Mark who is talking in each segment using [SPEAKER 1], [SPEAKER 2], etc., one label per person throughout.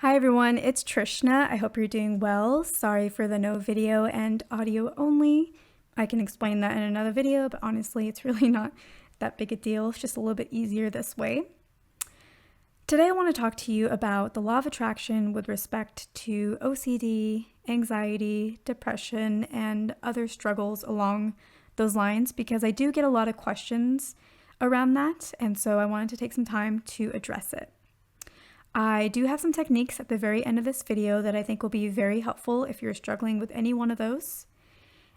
[SPEAKER 1] Hi everyone, it's Trishna. I hope you're doing well. Sorry for the no video and audio only. I can explain that in another video, but honestly, it's really not that big a deal. It's just a little bit easier this way. Today I want to talk to you about the law of attraction with respect to OCD, anxiety, depression, and other struggles along those lines because I do get a lot of questions around that, and so I wanted to take some time to address it. I do have some techniques at the very end of this video that I think will be very helpful if you're struggling with any one of those.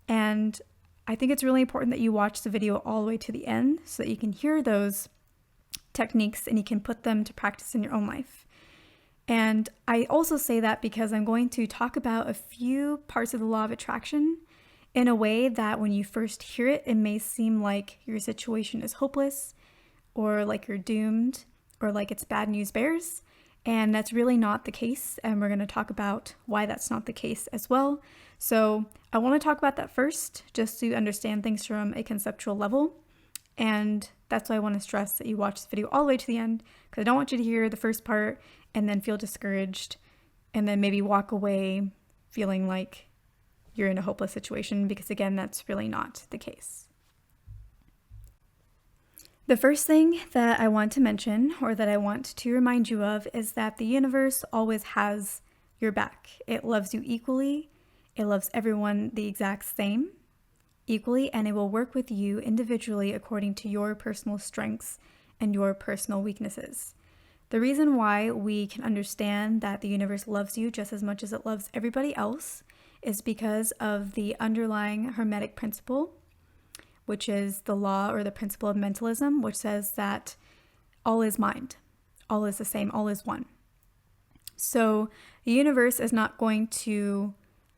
[SPEAKER 1] And I think it's really important that you watch the video all the way to the end so that you can hear those techniques and you can put them to practice in your own life. And I also say that because I'm going to talk about a few parts of the law of attraction in a way that when you first hear it, it may seem like your situation is hopeless or like you're doomed or like it's bad news bears. And that's really not the case, and we're going to talk about why that's not the case as well. So I want to talk about that first, just to understand things from a conceptual level, and that's why I want to stress that you watch this video all the way to the end, because I don't want you to hear the first part and then feel discouraged, and then maybe walk away feeling like you're in a hopeless situation, because again, that's really not the case. The first thing that I want to mention, or that I want to remind you of, is that the universe always has your back. It loves you equally. It loves everyone the exact same, equally, and it will work with you individually according to your personal strengths and your personal weaknesses. The reason why we can understand that the universe loves you just as much as it loves everybody else is because of the underlying Hermetic principle, which is the law or the principle of mentalism, which says that all is mind, all is the same, all is one. So the universe is not going to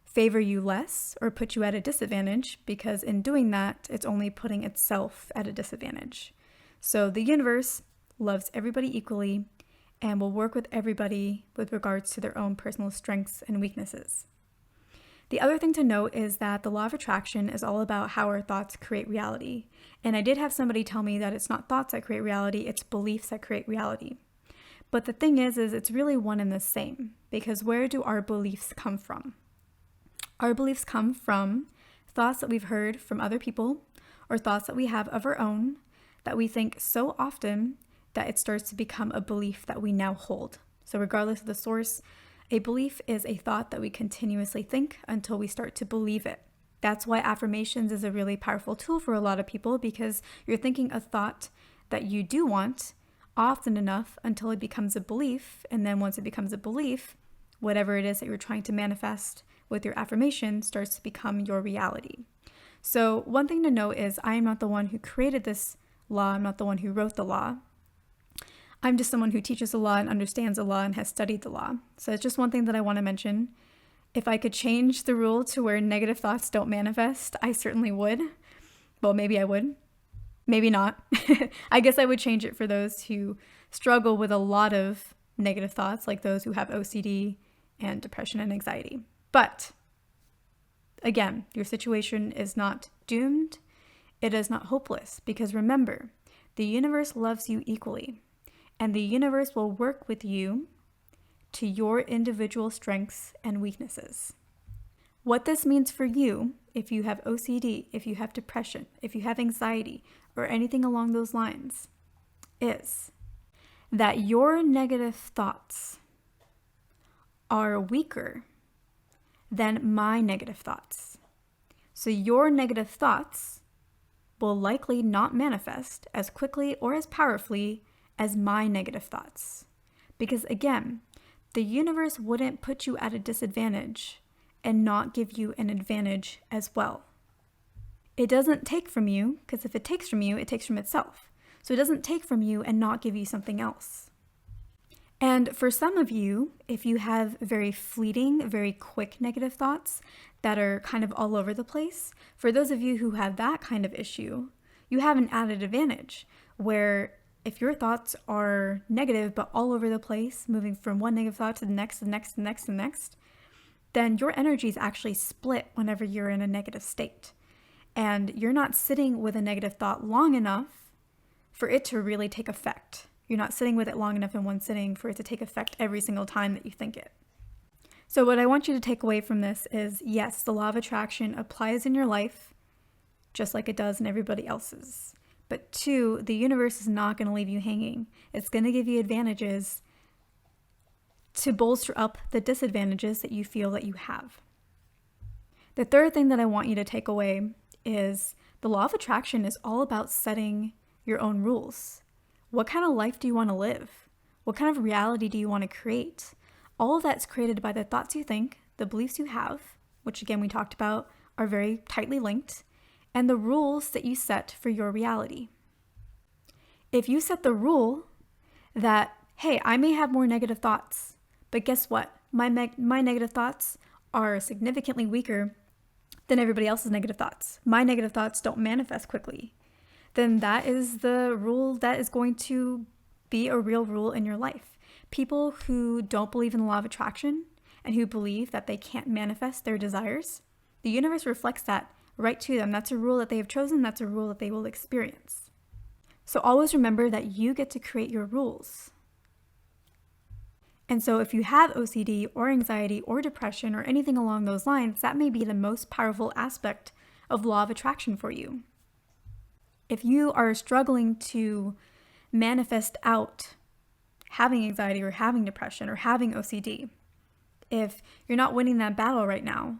[SPEAKER 1] favor you less or put you at a disadvantage, because in doing that, it's only putting itself at a disadvantage. So the universe loves everybody equally and will work with everybody with regards to their own personal strengths and weaknesses. The other thing to note is that the law of attraction is all about how our thoughts create reality. And I did have somebody tell me that it's not thoughts that create reality, it's beliefs that create reality. But the thing is it's really one and the same, because where do our beliefs come from? Our beliefs come from thoughts that we've heard from other people or thoughts that we have of our own that we think so often that it starts to become a belief that we now hold. So regardless of the source, a belief is a thought that we continuously think until we start to believe it. That's why affirmations is a really powerful tool for a lot of people, because you're thinking a thought that you do want often enough until it becomes a belief. And then once it becomes a belief, whatever it is that you're trying to manifest with your affirmation starts to become your reality. So one thing to note is I am not the one who created this law. I'm not the one who wrote the law. I'm just someone who teaches the law and understands the law and has studied the law. So it's just one thing that I want to mention. If I could change the rule to where negative thoughts don't manifest, I certainly would. Well, maybe I would. Maybe not. I guess I would change it for those who struggle with a lot of negative thoughts, like those who have OCD and depression and anxiety. But again, your situation is not doomed. It is not hopeless, because remember, the universe loves you equally. And the universe will work with you to your individual strengths and weaknesses. What this means for you, if you have OCD, if you have depression, if you have anxiety, or anything along those lines, is that your negative thoughts are weaker than my negative thoughts. So your negative thoughts will likely not manifest as quickly or as powerfully as my negative thoughts. Because again, the universe wouldn't put you at a disadvantage and not give you an advantage as well. It doesn't take from you, because if it takes from you, it takes from itself. So it doesn't take from you and not give you something else. And for some of you, if you have very fleeting, very quick negative thoughts that are kind of all over the place, for those of you who have that kind of issue, you have an added advantage where if your thoughts are negative but all over the place, moving from one negative thought to the next, then your energy is actually split whenever you're in a negative state. And you're not sitting with a negative thought long enough for it to really take effect. You're not sitting with it long enough in one sitting for it to take effect every single time that you think it. So what I want you to take away from this is, yes, the law of attraction applies in your life just like it does in everybody else's. But 2, the universe is not going to leave you hanging. It's going to give you advantages to bolster up the disadvantages that you feel that you have. The third thing that I want you to take away is the law of attraction is all about setting your own rules. What kind of life do you want to live? What kind of reality do you want to create? All of that's created by the thoughts you think, the beliefs you have, which again we talked about are very tightly linked, and the rules that you set for your reality. If you set the rule that, hey, I may have more negative thoughts, but guess what? My negative thoughts are significantly weaker than everybody else's negative thoughts. My negative thoughts don't manifest quickly. Then that is the rule that is going to be a real rule in your life. People who don't believe in the law of attraction and who believe that they can't manifest their desires, the universe reflects that right to them. That's a rule that they have chosen. That's a rule that they will experience. So always remember that you get to create your rules. And so if you have OCD or anxiety or depression or anything along those lines, that may be the most powerful aspect of law of attraction for you. If you are struggling to manifest out having anxiety or having depression or having OCD, if you're not winning that battle right now,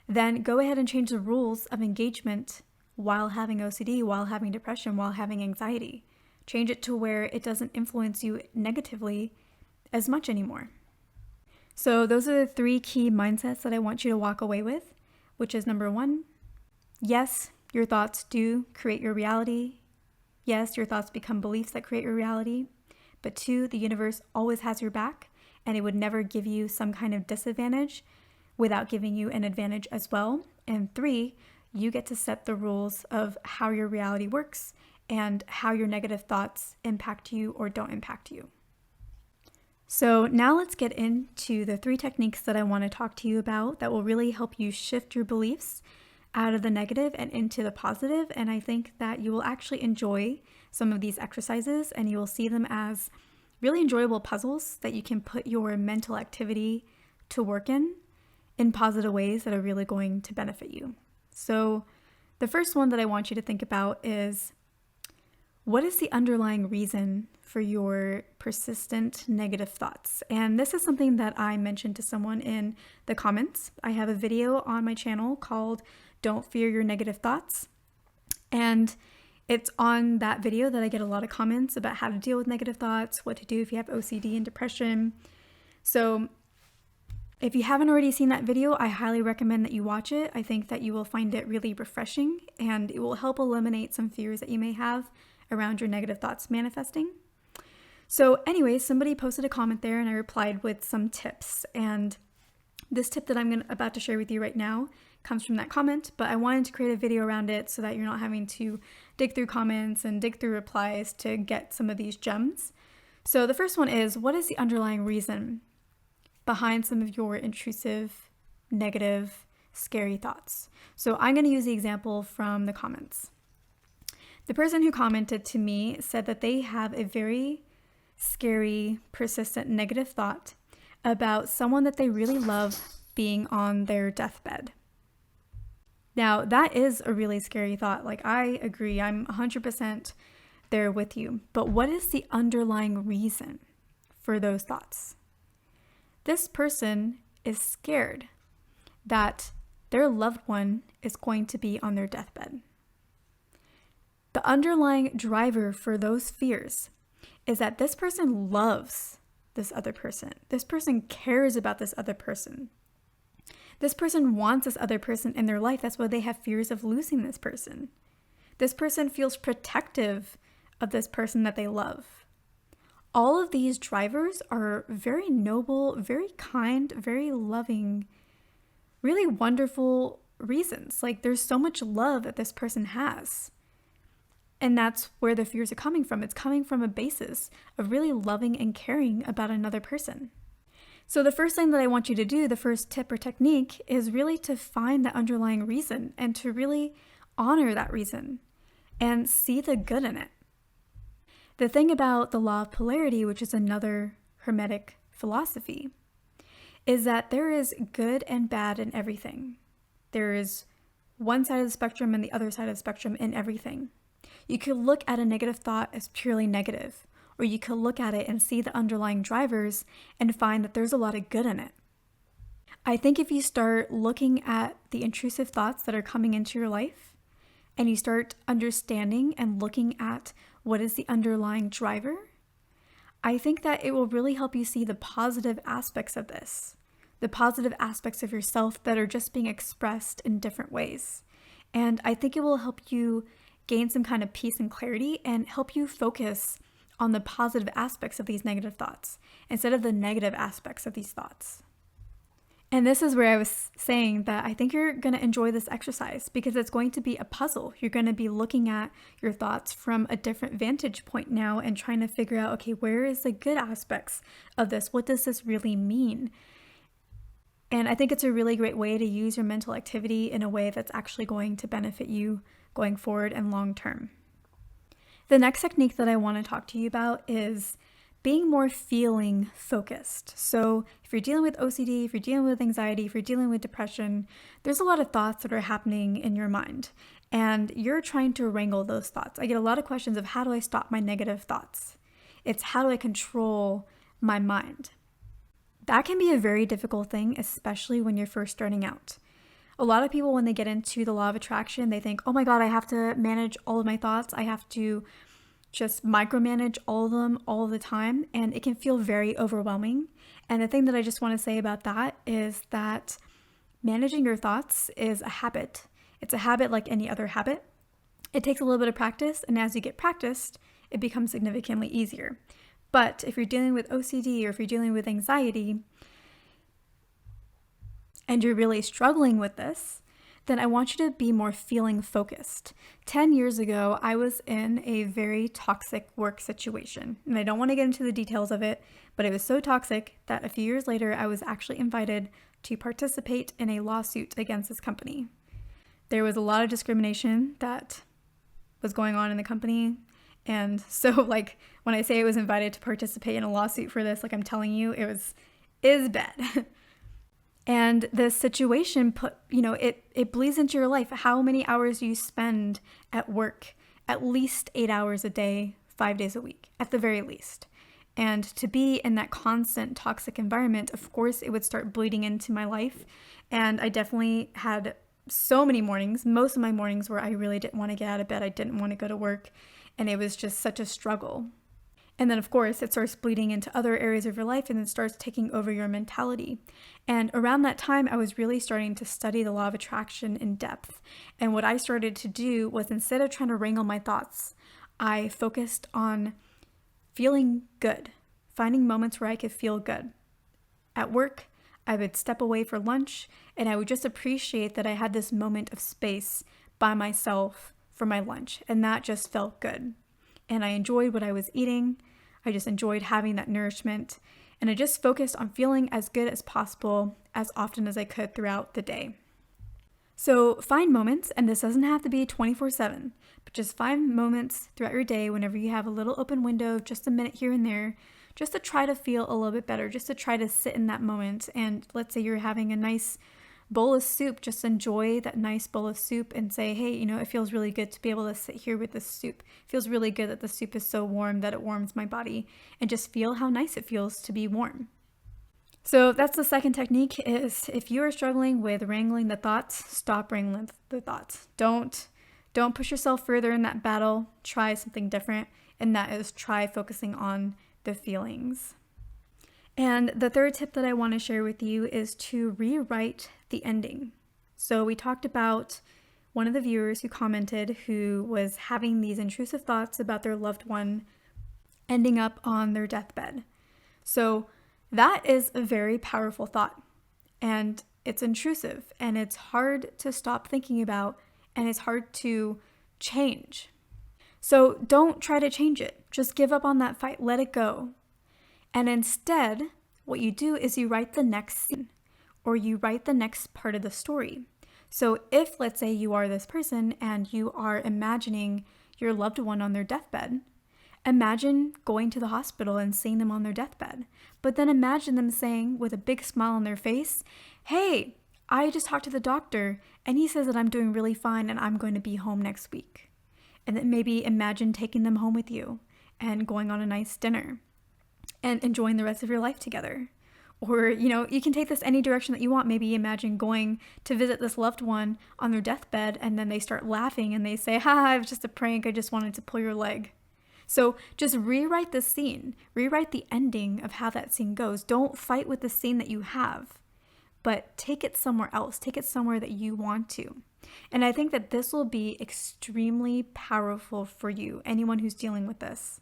[SPEAKER 1] then go ahead and change the rules of engagement while having OCD, while having depression, while having anxiety. Change it to where it doesn't influence you negatively as much anymore. So those are the 3 key mindsets that I want you to walk away with, which is number 1, yes, your thoughts do create your reality. Yes, your thoughts become beliefs that create your reality. But 2, the universe always has your back, and it would never give you some kind of disadvantage without giving you an advantage as well. And 3, you get to set the rules of how your reality works and how your negative thoughts impact you or don't impact you. So now let's get into the 3 techniques that I want to talk to you about that will really help you shift your beliefs out of the negative and into the positive. And I think that you will actually enjoy some of these exercises and you will see them as really enjoyable puzzles that you can put your mental activity to work in positive ways that are really going to benefit you. So the first one that I want you to think about is, what is the underlying reason for your persistent negative thoughts? And this is something that I mentioned to someone in the comments. I have a video on my channel called Don't Fear Your Negative Thoughts. And it's on that video that I get a lot of comments about how to deal with negative thoughts, what to do if you have OCD and depression. So if you haven't already seen that video, I highly recommend that you watch it. I think that you will find it really refreshing and it will help eliminate some fears that you may have around your negative thoughts manifesting. So anyway, somebody posted a comment there and I replied with some tips. And this tip that I'm about to share with you right now comes from that comment, but I wanted to create a video around it so that you're not having to dig through comments and dig through replies to get some of these gems. So the first one is, what is the underlying reason behind some of your intrusive, negative, scary thoughts? So I'm going to use the example from the comments. The person who commented to me said that they have a very scary, persistent negative thought about someone that they really love being on their deathbed. Now, that is a really scary thought. Like, I agree, I'm 100% there with you. But what is the underlying reason for those thoughts? This person is scared that their loved one is going to be on their deathbed. The underlying driver for those fears is that this person loves this other person. This person cares about this other person. This person wants this other person in their life. That's why they have fears of losing this person. This person feels protective of this person that they love. All of these drivers are very noble, very kind, very loving, really wonderful reasons. Like, there's so much love that this person has. And that's where the fears are coming from. It's coming from a basis of really loving and caring about another person. So the first thing that I want you to do, the first tip or technique, is really to find the underlying reason and to really honor that reason and see the good in it. The thing about the law of polarity, which is another Hermetic philosophy, is that there is good and bad in everything. There is one side of the spectrum and the other side of the spectrum in everything. You could look at a negative thought as purely negative, or you could look at it and see the underlying drivers and find that there's a lot of good in it. I think if you start looking at the intrusive thoughts that are coming into your life, and you start understanding and looking at what is the underlying driver, I think that it will really help you see the positive aspects of this, the positive aspects of yourself that are just being expressed in different ways. And I think it will help you gain some kind of peace and clarity and help you focus on the positive aspects of these negative thoughts instead of the negative aspects of these thoughts. And this is where I was saying that I think you're going to enjoy this exercise because it's going to be a puzzle. You're going to be looking at your thoughts from a different vantage point now and trying to figure out, okay, where is the good aspects of this? What does this really mean? And I think it's a really great way to use your mental activity in a way that's actually going to benefit you going forward and long term. The next technique that I want to talk to you about is being more feeling focused. So if you're dealing with OCD, if you're dealing with anxiety, if you're dealing with depression, there's a lot of thoughts that are happening in your mind and you're trying to wrangle those thoughts. I get a lot of questions of how do I stop my negative thoughts? It's how do I control my mind? That can be a very difficult thing, especially when you're first starting out. A lot of people, when they get into the law of attraction, they think, oh my God, I have to manage all of my thoughts. I have to just micromanage all of them all the time, and it can feel very overwhelming. And the thing that I just want to say about that is that managing your thoughts is a habit. It's a habit like any other habit. It takes a little bit of practice, and as you get practiced, it becomes significantly easier. But if you're dealing with OCD or if you're dealing with anxiety and you're really struggling with this, then I want you to be more feeling focused. 10 years ago, I was in a very toxic work situation. And I don't want to get into the details of it, but it was so toxic that a few years later, I was actually invited to participate in a lawsuit against this company. There was a lot of discrimination that was going on in the company. And so like when I say I was invited to participate in a lawsuit for this, like I'm telling you, it is bad. And the situation it bleeds into your life. How many hours you spend at work? At least 8 hours a day, 5 days a week, at the very least. And to be in that constant toxic environment, of course, it would start bleeding into my life. And I definitely had so many mornings, most of my mornings where I really didn't want to get out of bed. I didn't want to go to work. And it was just such a struggle. And then, of course, it starts bleeding into other areas of your life and it starts taking over your mentality. And around that time, I was really starting to study the law of attraction in depth. And what I started to do was instead of trying to wrangle my thoughts, I focused on feeling good, finding moments where I could feel good. At work, I would step away for lunch and I would just appreciate that I had this moment of space by myself for my lunch. And that just felt good. And I enjoyed what I was eating. I just enjoyed having that nourishment. And I just focused on feeling as good as possible as often as I could throughout the day. So find moments, and this doesn't have to be 24/7, but just find moments throughout your day whenever you have a little open window, just a minute here and there, just to try to feel a little bit better, just to try to sit in that moment. And let's say you're having a nice bowl of soup, just enjoy that nice bowl of soup and say, hey, it feels really good to be able to sit here with this soup. It feels really good that the soup is so warm that it warms my body, and just feel how nice it feels to be warm. So that's the second technique is if you are struggling with wrangling the thoughts, stop wrangling the thoughts. Don't push yourself further in that battle. Try something different, and that is try focusing on the feelings. And the third tip that I want to share with you is to rewrite the ending. So we talked about one of the viewers who commented who was having these intrusive thoughts about their loved one ending up on their deathbed. So that is a very powerful thought, and it's intrusive, and it's hard to stop thinking about, and it's hard to change. So don't try to change it. Just give up on that fight. Let it go. And instead, what you do is you write the next scene, or you write the next part of the story. So if, let's say, you are this person and you are imagining your loved one on their deathbed, Imagine going to the hospital and seeing them on their deathbed. But then imagine them saying with a big smile on their face, hey, I just talked to the doctor and he says that I'm doing really fine and I'm going to be home next week. And then maybe imagine taking them home with you and going on a nice dinner and enjoying the rest of your life together. Or, you can take this any direction that you want. Maybe imagine going to visit this loved one on their deathbed and then they start laughing and they say, it was just a prank. I just wanted to pull your leg. So just rewrite the scene. Rewrite the ending of how that scene goes. Don't fight with the scene that you have, but take it somewhere else. Take it somewhere that you want to. And I think that this will be extremely powerful for you, anyone who's dealing with this.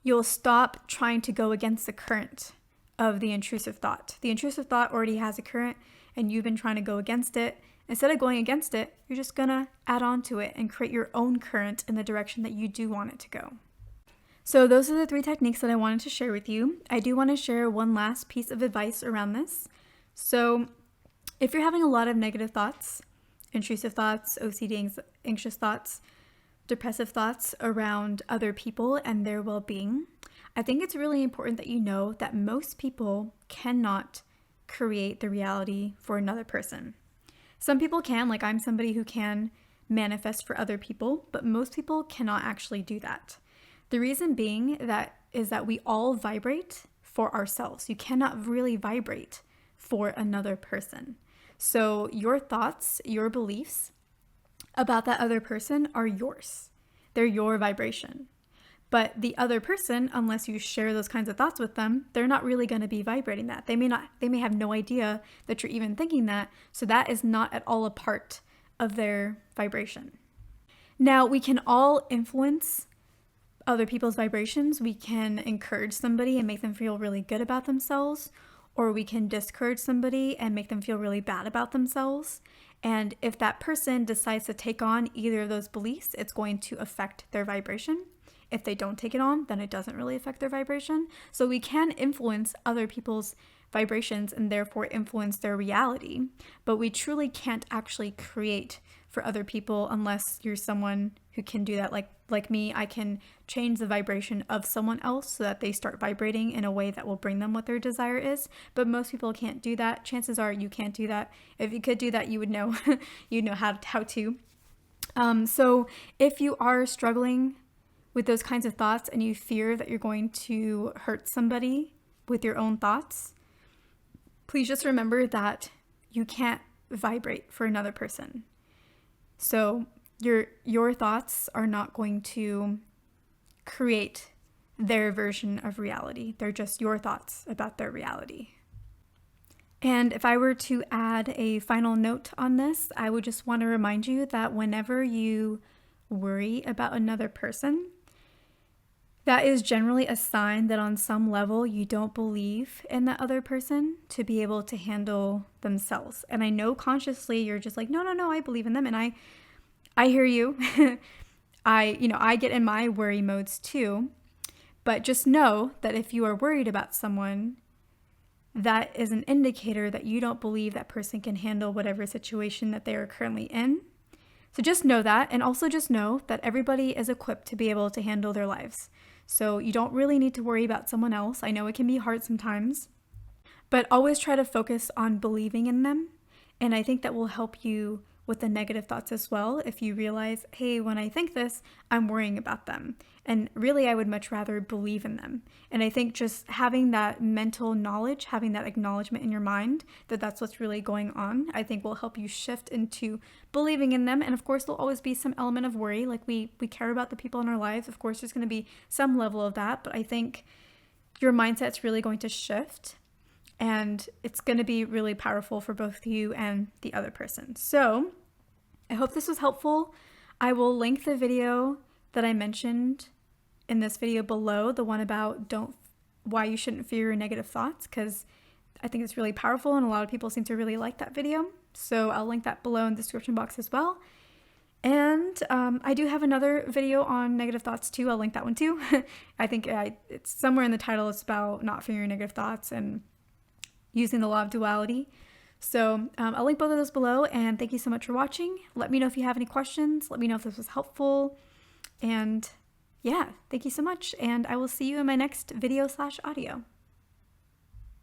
[SPEAKER 1] You'll stop trying to go against the current of the intrusive thought. The intrusive thought already has a current and you've been trying to go against it. Instead of going against it, you're just gonna add on to it and create your own current in the direction that you do want it to go. So those are the 3 techniques that I wanted to share with you. I do want to share one last piece of advice around this. So if you're having a lot of negative thoughts, intrusive thoughts, OCD, anxious thoughts, depressive thoughts around other people and their well-being, I think it's really important that you know that most people cannot create the reality for another person. Some people can, like I'm somebody who can manifest for other people, but most people cannot actually do that. The reason being is that we all vibrate for ourselves. You cannot really vibrate for another person. So your thoughts, your beliefs about that other person are yours. They're your vibration. But the other person, unless you share those kinds of thoughts with them, they're not really going to be vibrating that. They may have no idea that you're even thinking that. So that is not at all a part of their vibration. Now, we can all influence other people's vibrations. We can encourage somebody and make them feel really good about themselves, or we can discourage somebody and make them feel really bad about themselves. And if that person decides to take on either of those beliefs, it's going to affect their vibration. If they don't take it on, then it doesn't really affect their vibration. So we can influence other people's vibrations and therefore influence their reality, but we truly can't actually create for other people unless you're someone who can do that. Like me, I can change the vibration of someone else so that they start vibrating in a way that will bring them what their desire is, but most people can't do that. Chances are you can't do that. If you could do that, you would know, you'd know how to. So if you are struggling with those kinds of thoughts and you fear that you're going to hurt somebody with your own thoughts, please just remember that you can't vibrate for another person. So your thoughts are not going to create their version of reality. They're just your thoughts about their reality. And if I were to add a final note on this, I would just want to remind you that whenever you worry about another person, that is generally a sign that on some level you don't believe in that other person to be able to handle themselves. And I know consciously you're just like, no, I believe in them. And I hear you. I get in my worry modes too. But just know that if you are worried about someone, that is an indicator that you don't believe that person can handle whatever situation that they are currently in. So just know that, and also just know that everybody is equipped to be able to handle their lives. So you don't really need to worry about someone else. I know it can be hard sometimes, but always try to focus on believing in them. And I think that will help you with the negative thoughts as well. If you realize, hey, when I think this, I'm worrying about them. And really, I would much rather believe in them. And I think just having that mental knowledge, having that acknowledgement in your mind that that's what's really going on, I think will help you shift into believing in them. And of course, there'll always be some element of worry. Like we care about the people in our lives. Of course, there's going to be some level of that. But I think your mindset's really going to shift. And it's going to be really powerful for both you and the other person. So I hope this was helpful. I will link the video that I mentioned in this video below, the one about why you shouldn't fear your negative thoughts, because I think it's really powerful and a lot of people seem to really like that video. So I'll link that below in the description box as well. And I do have another video on negative thoughts too. I'll link that one too. I think it's somewhere in the title. It's about not fearing negative thoughts and using the law of duality. So I'll link both of those below, and thank you so much for watching. Let me know if you have any questions. Let me know if this was helpful. And yeah, thank you so much, and I will see you in my next video/audio.